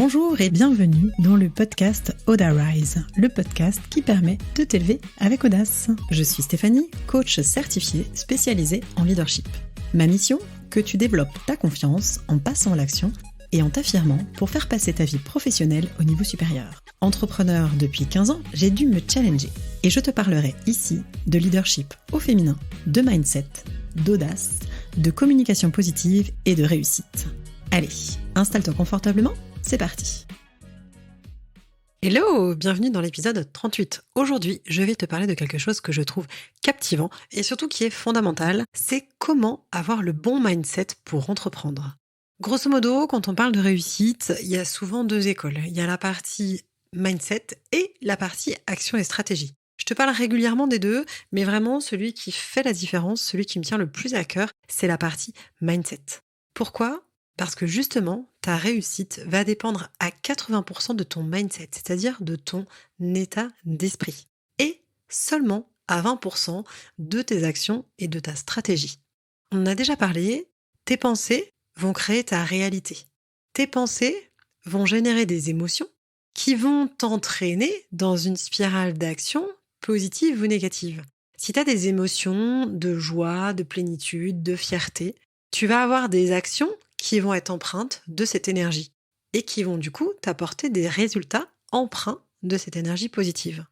Bonjour et bienvenue dans le podcast Oda Rise, le podcast qui permet de t'élever avec audace. Je suis Stéphanie, coach certifiée spécialisée en leadership. Ma mission, que tu développes ta confiance en passant à l'action et en t'affirmant pour faire passer ta vie professionnelle au niveau supérieur. Entrepreneur depuis 15 ans, j'ai dû me challenger et je te parlerai ici de leadership au féminin, de mindset, d'audace, de communication positive et de réussite. Allez, installe-toi confortablement, c'est parti. Hello, bienvenue dans l'épisode 38. Aujourd'hui, je vais te parler de quelque chose que je trouve captivant et surtout qui est fondamental, c'est comment avoir le bon mindset pour entreprendre. Grosso modo, quand on parle de réussite, il y a souvent deux écoles. Il y a la partie mindset et la partie action et stratégie. Je te parle régulièrement des deux, mais vraiment celui qui fait la différence, celui qui me tient le plus à cœur, c'est la partie mindset. Pourquoi ? Parce que justement, ta réussite va dépendre à 80% de ton mindset, c'est-à-dire de ton état d'esprit. Et seulement à 20% de tes actions et de ta stratégie. On en a déjà parlé, tes pensées vont créer ta réalité. Tes pensées vont générer des émotions qui vont t'entraîner dans une spirale d'action positive ou négative. Si tu as des émotions de joie, de plénitude, de fierté, tu vas avoir des actions qui vont être empreintes de cette énergie et qui vont du coup t'apporter des résultats empreints de cette énergie positive.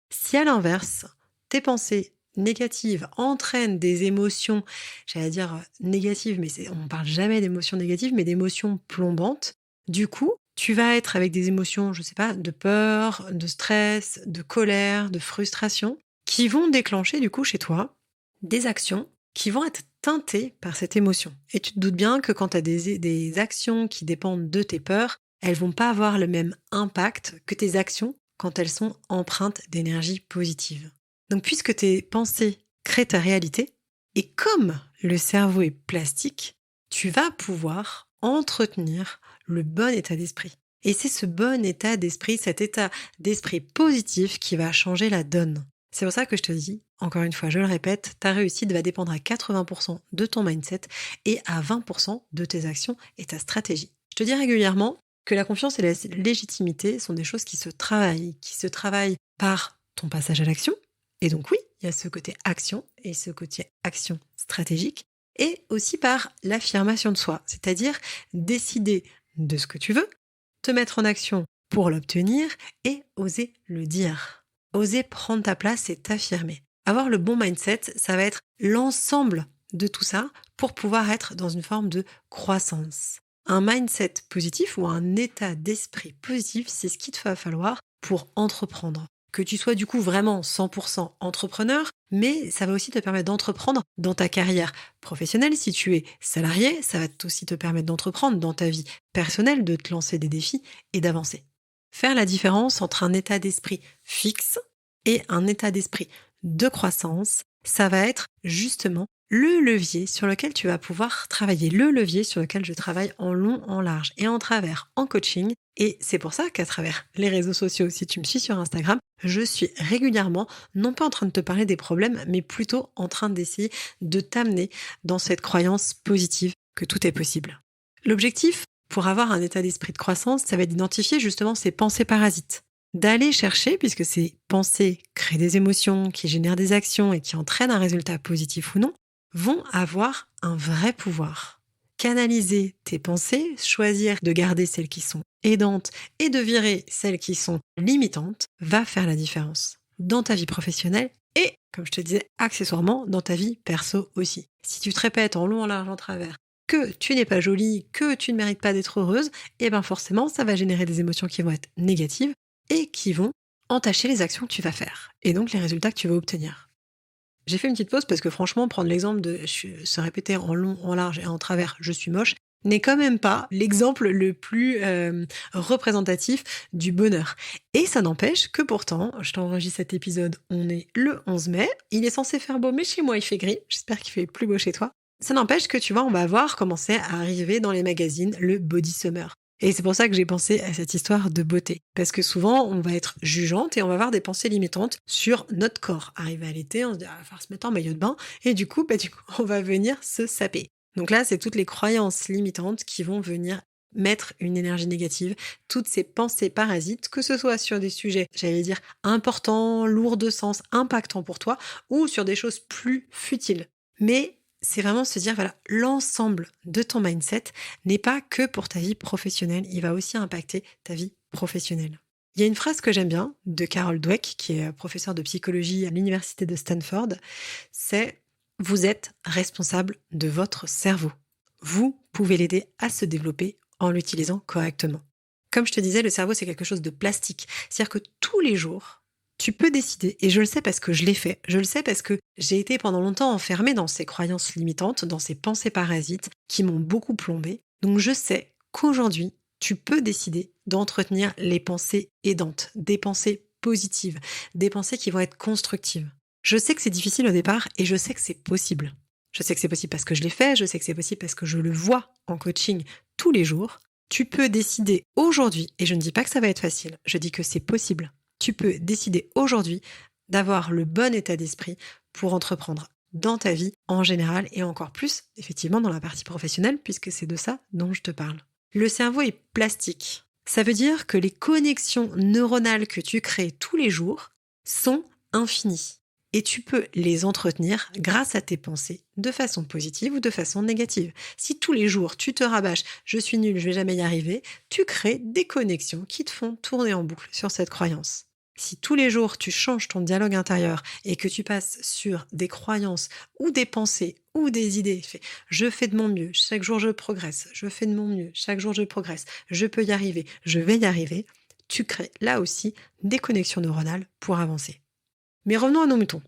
Si à l'inverse, tes pensées négatives entraînent des émotions, j'allais dire négatives, mais on ne parle jamais d'émotions négatives, mais d'émotions plombantes, du coup, tu vas être avec des émotions, je sais pas, de peur, de stress, de colère, de frustration, qui vont déclencher du coup chez toi des actions qui vont être teintées par cette émotion. Et tu te doutes bien que quand tu as des actions qui dépendent de tes peurs, elles vont pas avoir le même impact que tes actions quand elles sont empreintes d'énergie positive. Donc puisque tes pensées créent ta réalité, et comme le cerveau est plastique, tu vas pouvoir entretenir le bon état d'esprit. Et c'est ce bon état d'esprit, cet état d'esprit positif qui va changer la donne. C'est pour ça que je te dis, encore une fois, je le répète, ta réussite va dépendre à 80% de ton mindset et à 20% de tes actions et ta stratégie. Je te dis régulièrement que la confiance et la légitimité sont des choses qui se travaillent par ton passage à l'action. Et donc oui, il y a ce côté action et ce côté action stratégique et aussi par l'affirmation de soi, c'est-à-dire décider de ce que tu veux, te mettre en action pour l'obtenir et oser le dire. Oser prendre ta place et t'affirmer. Avoir le bon mindset, ça va être l'ensemble de tout ça pour pouvoir être dans une forme de croissance. Un mindset positif ou un état d'esprit positif, c'est ce qu'il te va falloir pour entreprendre. Que tu sois du coup vraiment 100% entrepreneur, mais ça va aussi te permettre d'entreprendre dans ta carrière professionnelle. Si tu es salarié, ça va aussi te permettre d'entreprendre dans ta vie personnelle, de te lancer des défis et d'avancer. Faire la différence entre un état d'esprit fixe et un état d'esprit de croissance, ça va être justement le levier sur lequel tu vas pouvoir travailler, le levier sur lequel je travaille en long, en large et en travers en coaching. Et c'est pour ça qu'à travers les réseaux sociaux, si tu me suis sur Instagram, je suis régulièrement, non pas en train de te parler des problèmes, mais plutôt en train d'essayer de t'amener dans cette croyance positive que tout est possible. L'objectif, pour avoir un état d'esprit de croissance, ça va être d'identifier justement ces pensées parasites. D'aller chercher, puisque ces pensées créent des émotions, qui génèrent des actions et qui entraînent un résultat positif ou non, vont avoir un vrai pouvoir. Canaliser tes pensées, choisir de garder celles qui sont aidantes et de virer celles qui sont limitantes, va faire la différence dans ta vie professionnelle et, comme je te disais, accessoirement dans ta vie perso aussi. Si tu te répètes en long, en large, en travers, que tu n'es pas jolie, que tu ne mérites pas d'être heureuse, et bien forcément, ça va générer des émotions qui vont être négatives et qui vont entacher les actions que tu vas faire et donc les résultats que tu vas obtenir. J'ai fait une petite pause parce que franchement, prendre l'exemple de se répéter en long, en large et en travers « je suis moche » n'est quand même pas l'exemple le plus représentatif du bonheur. Et ça n'empêche que pourtant, je t'enregistre cet épisode, on est le 11 mai, il est censé faire beau, mais chez moi il fait gris, j'espère qu'il fait plus beau chez toi. Ça n'empêche que tu vois, on va voir commencer à arriver dans les magazines le body summer. Et c'est pour ça que j'ai pensé à cette histoire de beauté. Parce que souvent, on va être jugeante et on va avoir des pensées limitantes sur notre corps. Arrivé à l'été, on se dit, ah, il va falloir se mettre en maillot de bain. Et du coup, on va venir se saper. Donc là, c'est toutes les croyances limitantes qui vont venir mettre une énergie négative, toutes ces pensées parasites, que ce soit sur des sujets, j'allais dire, importants, lourds de sens, impactants pour toi, ou sur des choses plus futiles. Mais c'est vraiment se dire, voilà, l'ensemble de ton mindset n'est pas que pour ta vie professionnelle, il va aussi impacter ta vie professionnelle. Il y a une phrase que j'aime bien de Carol Dweck, qui est professeure de psychologie à l'université de Stanford, c'est « Vous êtes responsable de votre cerveau. Vous pouvez l'aider à se développer en l'utilisant correctement. » Comme je te disais, le cerveau, c'est quelque chose de plastique. C'est-à-dire que tous les jours, tu peux décider, et je le sais parce que je l'ai fait, je le sais parce que j'ai été pendant longtemps enfermée dans ces croyances limitantes, dans ces pensées parasites qui m'ont beaucoup plombée. Donc je sais qu'aujourd'hui, tu peux décider d'entretenir les pensées aidantes, des pensées positives, des pensées qui vont être constructives. Je sais que c'est difficile au départ et je sais que c'est possible. Je sais que c'est possible parce que je l'ai fait, je sais que c'est possible parce que je le vois en coaching tous les jours. Tu peux décider aujourd'hui, et je ne dis pas que ça va être facile, je dis que c'est possible. Tu peux décider aujourd'hui d'avoir le bon état d'esprit pour entreprendre dans ta vie en général et encore plus, effectivement, dans la partie professionnelle, puisque c'est de ça dont je te parle. Le cerveau est plastique. Ça veut dire que les connexions neuronales que tu crées tous les jours sont infinies. Et tu peux les entretenir grâce à tes pensées, de façon positive ou de façon négative. Si tous les jours tu te rabâches « je suis nul, je vais jamais y arriver », tu crées des connexions qui te font tourner en boucle sur cette croyance. Si tous les jours tu changes ton dialogue intérieur et que tu passes sur des croyances ou des pensées ou des idées, je fais de mon mieux, chaque jour je progresse, je fais de mon mieux, chaque jour je progresse, je peux y arriver, je vais y arriver, tu crées là aussi des connexions neuronales pour avancer. Mais revenons à nos moutons.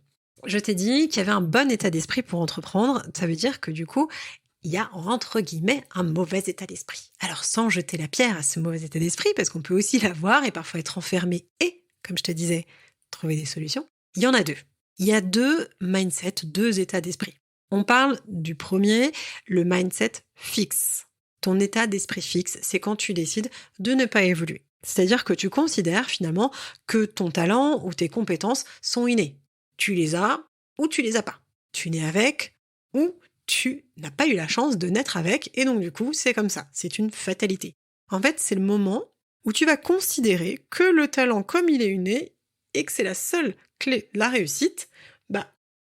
Je t'ai dit qu'il y avait un bon état d'esprit pour entreprendre, ça veut dire que du coup, il y a entre guillemets un mauvais état d'esprit. Alors sans jeter la pierre à ce mauvais état d'esprit, parce qu'on peut aussi l'avoir et parfois être enfermé et, comme je te disais, trouver des solutions, il y en a deux. Il y a deux mindsets, deux états d'esprit. On parle du premier, le mindset fixe. Ton état d'esprit fixe, c'est quand tu décides de ne pas évoluer. C'est-à-dire que tu considères finalement que ton talent ou tes compétences sont innées. Tu les as ou tu les as pas. Tu nais avec ou tu n'as pas eu la chance de naître avec et donc du coup c'est comme ça, c'est une fatalité. En fait c'est le moment où tu vas considérer que le talent comme il est inné et que c'est la seule clé de la réussite,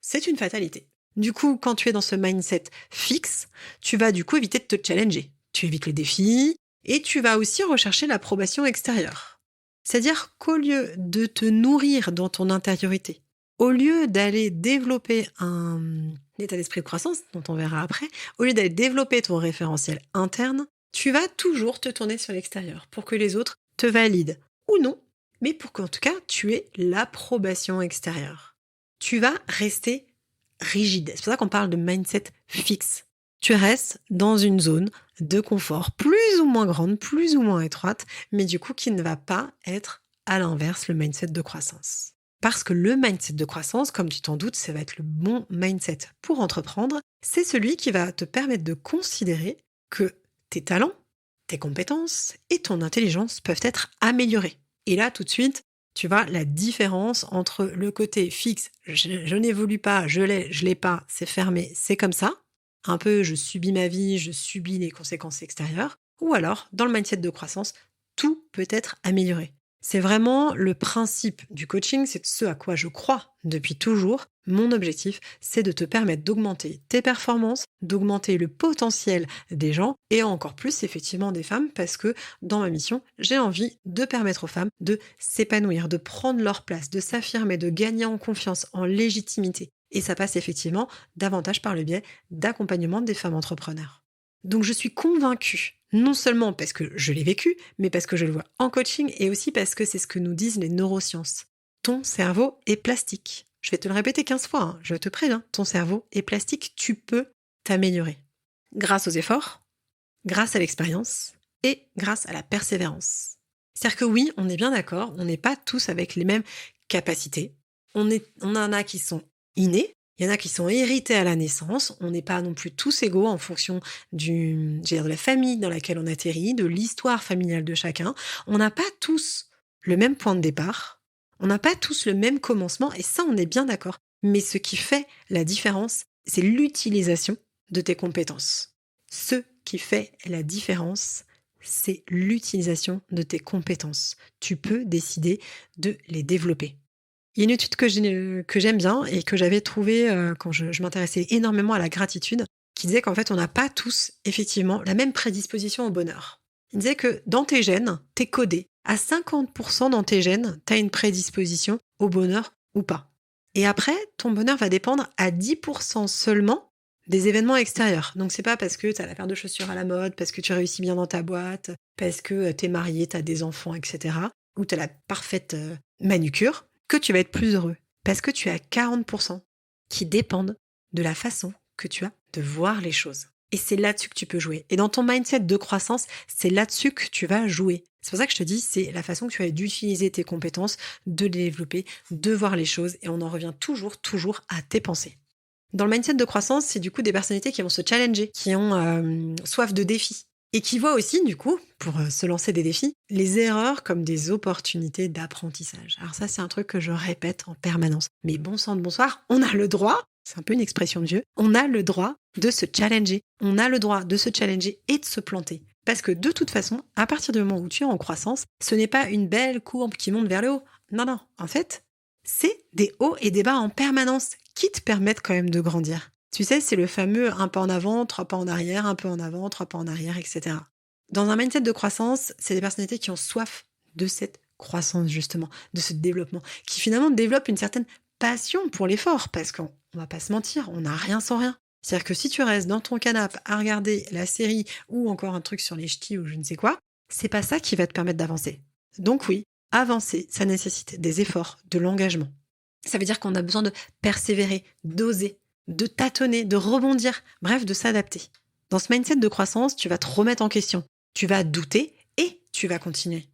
c'est une fatalité. Du coup quand tu es dans ce mindset fixe, tu vas du coup éviter de te challenger. Tu évites les défis, et tu vas aussi rechercher l'approbation extérieure. C'est-à-dire qu'au lieu de te nourrir dans ton intériorité, au lieu d'aller développer un état d'esprit de croissance, dont on verra après, au lieu d'aller développer ton référentiel interne, tu vas toujours te tourner sur l'extérieur pour que les autres te valident. Ou non, mais pour qu'en tout cas, tu aies l'approbation extérieure. Tu vas rester rigide. C'est pour ça qu'on parle de mindset fixe. Tu restes dans une zone de confort plus ou moins grande, plus ou moins étroite, mais du coup qui ne va pas être à l'inverse le mindset de croissance. Parce que le mindset de croissance, comme tu t'en doutes, ça va être le bon mindset pour entreprendre. C'est celui qui va te permettre de considérer que tes talents, tes compétences et ton intelligence peuvent être améliorés. Et là, tout de suite, tu vois la différence entre le côté fixe, je n'évolue pas, je l'ai pas, c'est fermé, c'est comme ça. Un peu, je subis ma vie, je subis les conséquences extérieures. Ou alors, dans le mindset de croissance, tout peut être amélioré. C'est vraiment le principe du coaching, c'est ce à quoi je crois depuis toujours. Mon objectif, c'est de te permettre d'augmenter tes performances, d'augmenter le potentiel des gens et encore plus effectivement des femmes parce que dans ma mission, j'ai envie de permettre aux femmes de s'épanouir, de prendre leur place, de s'affirmer, de gagner en confiance, en légitimité. Et ça passe effectivement davantage par le biais d'accompagnement des femmes entrepreneurs. Donc je suis convaincue, non seulement parce que je l'ai vécu, mais parce que je le vois en coaching et aussi parce que c'est ce que nous disent les neurosciences. Ton cerveau est plastique. Je vais te le répéter 15 fois, je te préviens, ton cerveau est plastique, tu peux t'améliorer. Grâce aux efforts, grâce à l'expérience et grâce à la persévérance. C'est-à-dire que oui, on est bien d'accord, on n'est pas tous avec les mêmes capacités. On en a qui sont innés, il y en a qui sont hérités à la naissance, on n'est pas non plus tous égaux en fonction de la famille dans laquelle on atterrit, de l'histoire familiale de chacun. On n'a pas tous le même point de départ, on n'a pas tous le même commencement, et ça on est bien d'accord. Mais ce qui fait la différence, c'est l'utilisation de tes compétences. Ce qui fait la différence, c'est l'utilisation de tes compétences. Tu peux décider de les développer. Il y a une étude que j'aime bien et que j'avais trouvée quand je m'intéressais énormément à la gratitude, qui disait qu'en fait, on n'a pas tous, effectivement, la même prédisposition au bonheur. Il disait que dans tes gènes, t'es codé. À 50% dans tes gènes, tu as une prédisposition au bonheur ou pas. Et après, ton bonheur va dépendre à 10% seulement des événements extérieurs. Donc, c'est pas parce que tu as la paire de chaussures à la mode, parce que tu réussis bien dans ta boîte, parce que tu es marié, tu as des enfants, etc., ou tu as la parfaite manucure, que tu vas être plus heureux. Parce que tu as 40% qui dépendent de la façon que tu as de voir les choses. Et c'est là-dessus que tu peux jouer. Et dans ton mindset de croissance, c'est là-dessus que tu vas jouer. C'est pour ça que je te dis, c'est la façon que tu as d'utiliser tes compétences, de les développer, de voir les choses. Et on en revient toujours à tes pensées. Dans le mindset de croissance, c'est du coup des personnalités qui vont se challenger, qui ont soif de défis. Et qui voient aussi, du coup, pour se lancer des défis, les erreurs comme des opportunités d'apprentissage. Alors ça, c'est un truc que je répète en permanence. Mais bon sang de bonsoir, on a le droit, c'est un peu une expression de vieux, on a le droit de se challenger. On a le droit de se challenger et de se planter. Parce que de toute façon, à partir du moment où tu es en croissance, ce n'est pas une belle courbe qui monte vers le haut. Non. En fait, c'est des hauts et des bas en permanence qui te permettent quand même de grandir. Tu sais, c'est le fameux un pas en avant, 3 pas en arrière, un peu en avant, 3 pas en arrière, etc. Dans un mindset de croissance, c'est des personnalités qui ont soif de cette croissance, justement, de ce développement, qui finalement développent une certaine passion pour l'effort, parce qu'on va pas se mentir, on n'a rien sans rien. C'est-à-dire que si tu restes dans ton canapé à regarder la série ou encore un truc sur les ch'tis ou je ne sais quoi, c'est pas ça qui va te permettre d'avancer. Donc oui, avancer, ça nécessite des efforts, de l'engagement. Ça veut dire qu'on a besoin de persévérer, d'oser, de tâtonner, de rebondir, bref, de s'adapter. Dans ce mindset de croissance, tu vas te remettre en question, tu vas douter et tu vas continuer.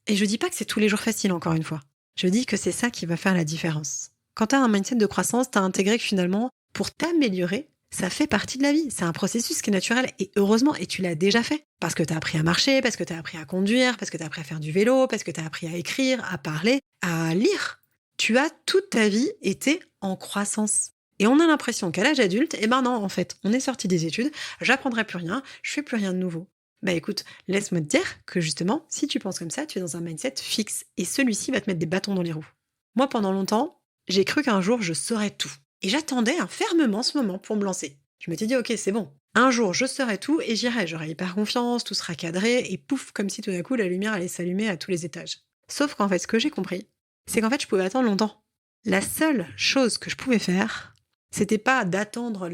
Et je dis pas que c'est tous les jours facile, encore une fois. Je dis que c'est ça qui va faire la différence. Quand tu as un mindset de croissance, tu as intégré que finalement, pour t'améliorer, ça fait partie de la vie. C'est un processus qui est naturel et heureusement, et tu l'as déjà fait. Parce que tu as appris à marcher, parce que tu as appris à conduire, parce que tu as appris à faire du vélo, parce que tu as appris à écrire, à parler, à lire. Tu as toute ta vie été en croissance. Et on a l'impression qu'à l'âge adulte, non, en fait, on est sorti des études, j'apprendrai plus rien, je fais plus rien de nouveau. Bah écoute, laisse-moi te dire que justement, si tu penses comme ça, tu es dans un mindset fixe et celui-ci va te mettre des bâtons dans les roues. Moi, pendant longtemps, j'ai cru qu'un jour, je saurais tout. Et j'attendais fermement ce moment pour me lancer. Je m'étais dit, ok, c'est bon. Un jour, je saurai tout et j'irai. J'aurai hyper confiance, tout sera cadré et pouf, comme si tout d'un coup, la lumière allait s'allumer à tous les étages. Sauf qu'en fait, ce que j'ai compris, c'est qu'en fait, je pouvais attendre longtemps. La seule chose que je pouvais faire, c'était pas d'attendre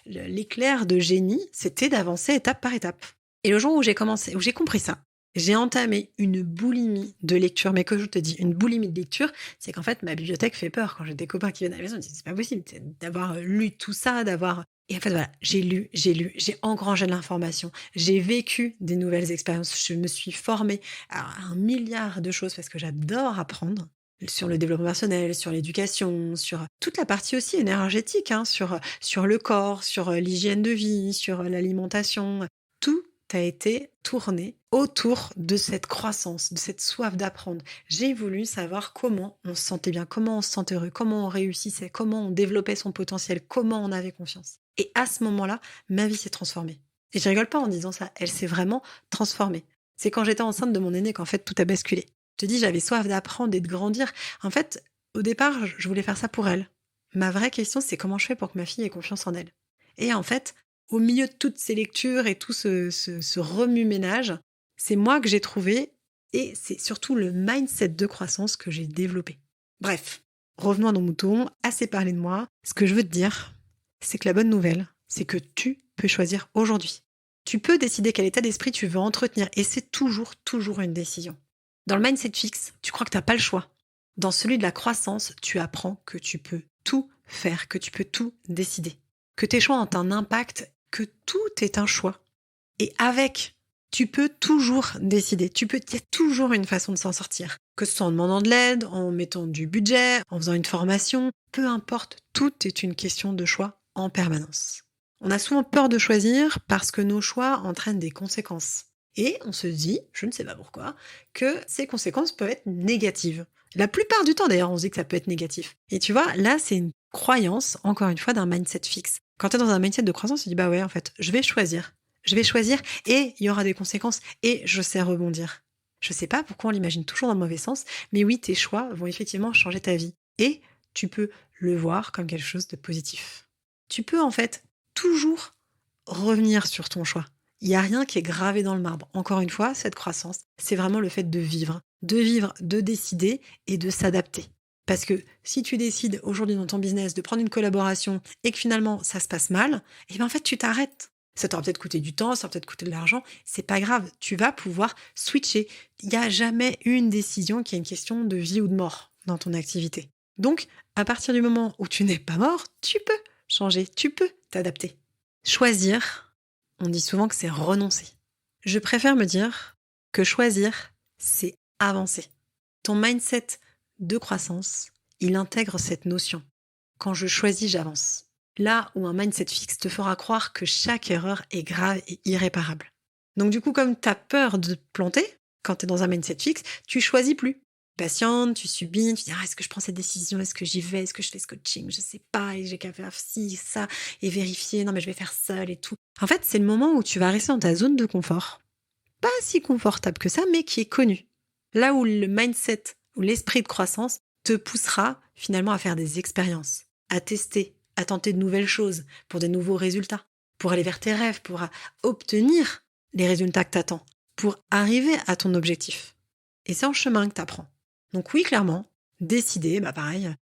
l'éclair de génie, c'était d'avancer étape par étape. Et le jour où j'ai compris ça, j'ai entamé une boulimie de lecture. Mais que je te dis, une boulimie de lecture, c'est qu'en fait, ma bibliothèque fait peur. Quand j'ai des copains qui viennent à la maison, ils disent, c'est pas possible d'avoir lu tout ça, d'avoir... Et en fait, voilà, j'ai lu, j'ai engrangé de l'information, j'ai vécu des nouvelles expériences, je me suis formée à un milliard de choses parce que j'adore apprendre sur le développement personnel, sur l'éducation, sur toute la partie aussi énergétique, sur le corps, sur l'hygiène de vie, sur l'alimentation. Tout a été tourné autour de cette croissance, de cette soif d'apprendre. J'ai voulu savoir comment on se sentait bien, comment on se sentait heureux, comment on réussissait, comment on développait son potentiel, comment on avait confiance. Et à ce moment-là, ma vie s'est transformée. Et je rigole pas en disant ça, elle s'est vraiment transformée. C'est quand j'étais enceinte de mon aîné qu'en fait tout a basculé. Je te dis, j'avais soif d'apprendre et de grandir. En fait, au départ, je voulais faire ça pour elle. Ma vraie question, c'est comment je fais pour que ma fille ait confiance en elle. Et en fait, au milieu de toutes ces lectures et tout ce remue-ménage, c'est moi que j'ai trouvé et c'est surtout le mindset de croissance que j'ai développé. Bref, revenons à nos moutons, assez parlé de moi. Ce que je veux te dire, c'est que la bonne nouvelle, c'est que tu peux choisir aujourd'hui. Tu peux décider quel état d'esprit tu veux entretenir et c'est toujours une décision. Dans le mindset fixe, tu crois que tu n'as pas le choix. Dans celui de la croissance, tu apprends que tu peux tout faire, que tu peux tout décider. Que tes choix ont un impact, que tout est un choix. Et avec, tu peux toujours décider. Il y a toujours une façon de s'en sortir. Que ce soit en demandant de l'aide, en mettant du budget, en faisant une formation, peu importe, tout est une question de choix en permanence. On a souvent peur de choisir parce que nos choix entraînent des conséquences. Et on se dit, je ne sais pas pourquoi, que ces conséquences peuvent être négatives. La plupart du temps, d'ailleurs, on se dit que ça peut être négatif. Et tu vois, là, c'est une croyance, encore une fois, d'un mindset fixe. Quand tu es dans un mindset de croissance, tu dis, bah ouais, en fait, je vais choisir. Je vais choisir et il y aura des conséquences et je sais rebondir. Je sais pas pourquoi on l'imagine toujours dans le mauvais sens, mais oui, tes choix vont effectivement changer ta vie. Et tu peux le voir comme quelque chose de positif. Tu peux en fait toujours revenir sur ton choix. Il n'y a rien qui est gravé dans le marbre. Encore une fois, cette croissance, c'est vraiment le fait de vivre, de décider et de s'adapter. Parce que si tu décides aujourd'hui dans ton business de prendre une collaboration et que finalement ça se passe mal, et bien en fait tu t'arrêtes. Ça t'aura peut-être coûté du temps, ça va peut-être coûter de l'argent, c'est pas grave, tu vas pouvoir switcher. Il n'y a jamais une décision qui est une question de vie ou de mort dans ton activité. Donc, à partir du moment où tu n'es pas mort, tu peux changer, tu peux t'adapter. Choisir, on dit souvent que c'est renoncer. Je préfère me dire que choisir, c'est avancer. Ton mindset de croissance, il intègre cette notion. Quand je choisis, j'avance. Là où un mindset fixe te fera croire que chaque erreur est grave et irréparable. Donc du coup, comme tu as peur de te planter, quand tu es dans un mindset fixe, tu choisis plus. Patiente, tu subis, tu dis est-ce que je prends cette décision, est-ce que j'y vais, est-ce que je fais ce coaching, je sais pas, et j'ai qu'à faire ci, ça, et vérifier, non mais je vais faire seule et tout. En fait, c'est le moment où tu vas rester dans ta zone de confort. Pas si confortable que ça, mais qui est connu. Là où le mindset, ou l'esprit de croissance te poussera finalement à faire des expériences, à tester, à tenter de nouvelles choses pour des nouveaux résultats, pour aller vers tes rêves, pour obtenir les résultats que tu attends, pour arriver à ton objectif. Et c'est en chemin que tu apprends. Donc oui, clairement, décider,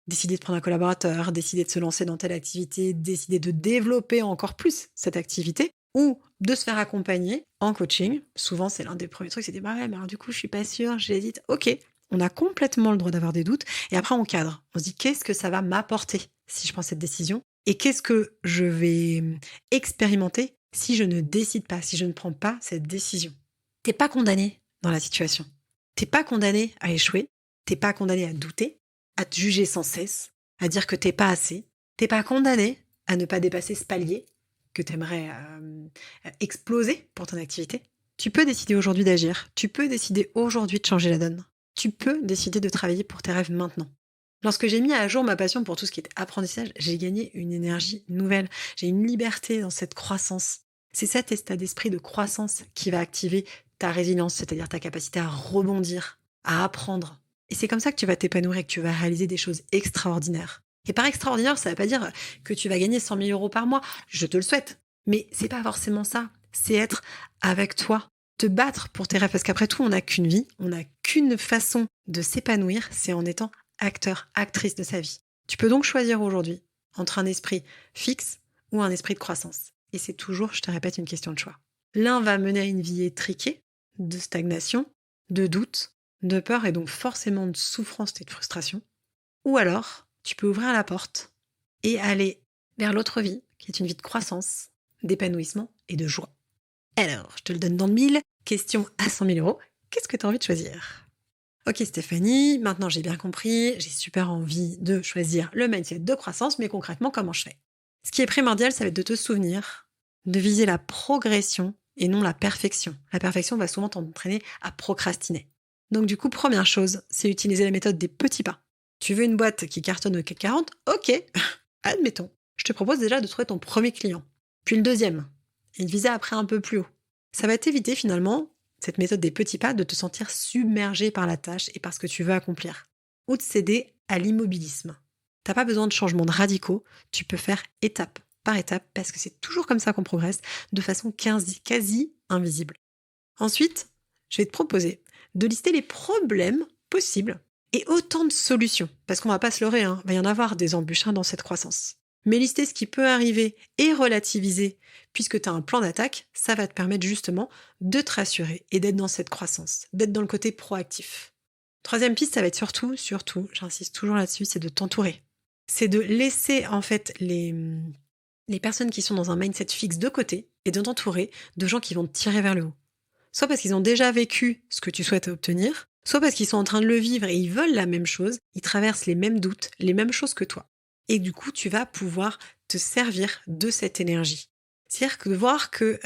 décider de prendre un collaborateur, décider de se lancer dans telle activité, décider de développer encore plus cette activité, ou de se faire accompagner en coaching. Souvent, c'est l'un des premiers trucs, c'est de dire, mais alors du coup, je suis pas sûre, j'hésite. Ok, on a complètement le droit d'avoir des doutes. Et après, on cadre. On se dit, qu'est-ce que ça va m'apporter si je prends cette décision? Et qu'est-ce que je vais expérimenter si je ne décide pas, si je ne prends pas cette décision? T'es pas condamné dans la situation. T'es pas condamné à échouer. T'es pas condamné à douter, à te juger sans cesse, à dire que t'es pas assez. T'es pas condamné à ne pas dépasser ce palier que t'aimerais exploser pour ton activité. Tu peux décider aujourd'hui d'agir. Tu peux décider aujourd'hui de changer la donne. Tu peux décider de travailler pour tes rêves maintenant. Lorsque j'ai mis à jour ma passion pour tout ce qui est apprentissage, j'ai gagné une énergie nouvelle. J'ai une liberté dans cette croissance. C'est cet état d'esprit de croissance qui va activer ta résilience, c'est-à-dire ta capacité à rebondir, à apprendre. Et c'est comme ça que tu vas t'épanouir et que tu vas réaliser des choses extraordinaires. Et par extraordinaire, ça ne veut pas dire que tu vas gagner 100 000 euros par mois. Je te le souhaite. Mais c'est pas forcément ça. C'est être avec toi, te battre pour tes rêves. Parce qu'après tout, on n'a qu'une vie, on n'a qu'une façon de s'épanouir, c'est en étant acteur, actrice de sa vie. Tu peux donc choisir aujourd'hui entre un esprit fixe ou un esprit de croissance. Et c'est toujours, je te répète, une question de choix. L'un va mener à une vie étriquée, de stagnation, de doute, de peur et donc forcément de souffrance et de frustration. Ou alors, tu peux ouvrir la porte et aller vers l'autre vie, qui est une vie de croissance, d'épanouissement et de joie. Alors, je te le donne dans le mille. Question à 100 000 euros. Qu'est-ce que tu as envie de choisir? Ok Stéphanie, maintenant j'ai bien compris, j'ai super envie de choisir le mindset de croissance, mais concrètement, comment je fais? Ce qui est primordial, ça va être de te souvenir, de viser la progression et non la perfection. La perfection va souvent t'entraîner à procrastiner. Donc du coup, première chose, c'est utiliser la méthode des petits pas. Tu veux une boîte qui cartonne au CAC 40? Ok, admettons. Je te propose déjà de trouver ton premier client, puis le deuxième, et de viser après un peu plus haut. Ça va t'éviter finalement, cette méthode des petits pas, de te sentir submergé par la tâche et par ce que tu veux accomplir, ou de céder à l'immobilisme. T'as pas besoin de changements radicaux, tu peux faire étape par étape, parce que c'est toujours comme ça qu'on progresse, de façon quasi invisible. Ensuite, je vais te proposer de lister les problèmes possibles et autant de solutions, parce qu'on va pas se leurrer, il va y en avoir des embûches dans cette croissance. Mais lister ce qui peut arriver et relativiser, puisque tu as un plan d'attaque, ça va te permettre justement de te rassurer et d'être dans cette croissance, d'être dans le côté proactif. Troisième piste, ça va être surtout, j'insiste toujours là-dessus, c'est de t'entourer. C'est de laisser en fait les personnes qui sont dans un mindset fixe de côté et de t'entourer de gens qui vont te tirer vers le haut. Soit parce qu'ils ont déjà vécu ce que tu souhaites obtenir, soit parce qu'ils sont en train de le vivre et ils veulent la même chose, ils traversent les mêmes doutes, les mêmes choses que toi. Et du coup, tu vas pouvoir te servir de cette énergie. C'est-à-dire que de voir que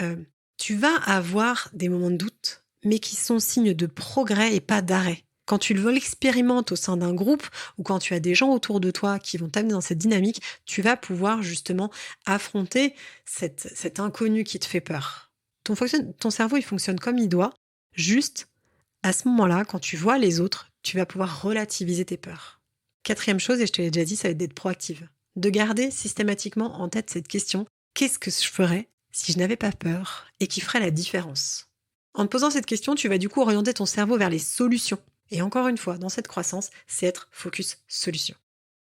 tu vas avoir des moments de doute, mais qui sont signes de progrès et pas d'arrêt. Quand tu l'expérimentes au sein d'un groupe ou quand tu as des gens autour de toi qui vont t'amener dans cette dynamique, tu vas pouvoir justement affronter cet inconnu qui te fait peur. Ton cerveau, il fonctionne comme il doit. Juste, à ce moment-là, quand tu vois les autres, tu vas pouvoir relativiser tes peurs. 4e chose, et je te l'ai déjà dit, ça va être d'être proactive. De garder systématiquement en tête cette question, qu'est-ce que je ferais si je n'avais pas peur et qui ferait la différence? En te posant cette question, tu vas du coup orienter ton cerveau vers les solutions. Et encore une fois, dans cette croissance, c'est être focus solution.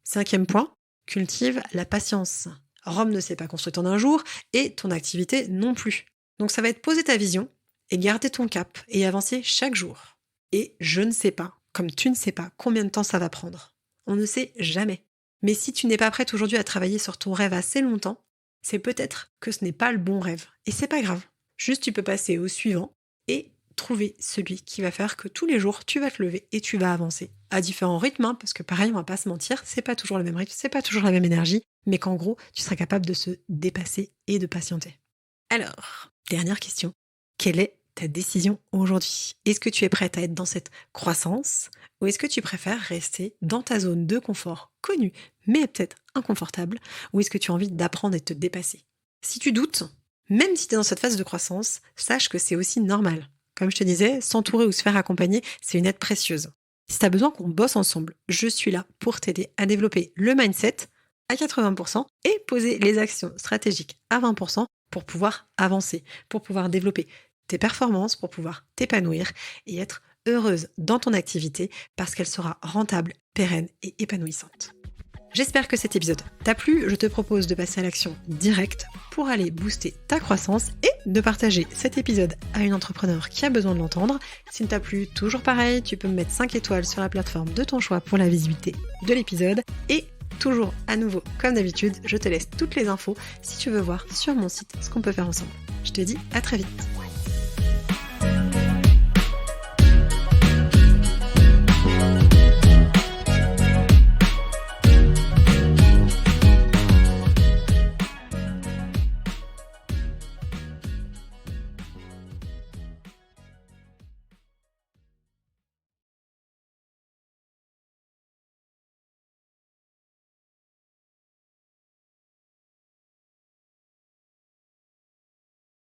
5e point, cultive la patience. Rome ne s'est pas construite en un jour et ton activité non plus. Donc ça va être poser ta vision et garder ton cap et avancer chaque jour. Et je ne sais pas, comme tu ne sais pas, combien de temps ça va prendre. On ne sait jamais. Mais si tu n'es pas prête aujourd'hui à travailler sur ton rêve assez longtemps, c'est peut-être que ce n'est pas le bon rêve. Et c'est pas grave. Juste tu peux passer au suivant et trouver celui qui va faire que tous les jours tu vas te lever et tu vas avancer à différents rythmes, parce que pareil, on va pas se mentir, c'est pas toujours le même rythme, c'est pas toujours la même énergie, mais qu'en gros, tu seras capable de se dépasser et de patienter. Alors, dernière question, quelle est ta décision aujourd'hui? Est-ce que tu es prête à être dans cette croissance ou est-ce que tu préfères rester dans ta zone de confort connue, mais peut-être inconfortable, ou est-ce que tu as envie d'apprendre et de te dépasser? Si tu doutes, même si tu es dans cette phase de croissance, sache que c'est aussi normal. Comme je te disais, s'entourer ou se faire accompagner, c'est une aide précieuse. Si tu as besoin qu'on bosse ensemble, je suis là pour t'aider à développer le mindset à 80% et poser les actions stratégiques à 20% pour pouvoir avancer, pour pouvoir développer tes performances, pour pouvoir t'épanouir et être heureuse dans ton activité parce qu'elle sera rentable, pérenne et épanouissante. J'espère que cet épisode t'a plu. Je te propose de passer à l'action directe pour aller booster ta croissance et de partager cet épisode à une entrepreneur qui a besoin de l'entendre. S'il t'a plu, toujours pareil, tu peux me mettre 5 étoiles sur la plateforme de ton choix pour la visibilité de l'épisode. Et toujours à nouveau, comme d'habitude, je te laisse toutes les infos si tu veux voir sur mon site ce qu'on peut faire ensemble. Je te dis à très vite.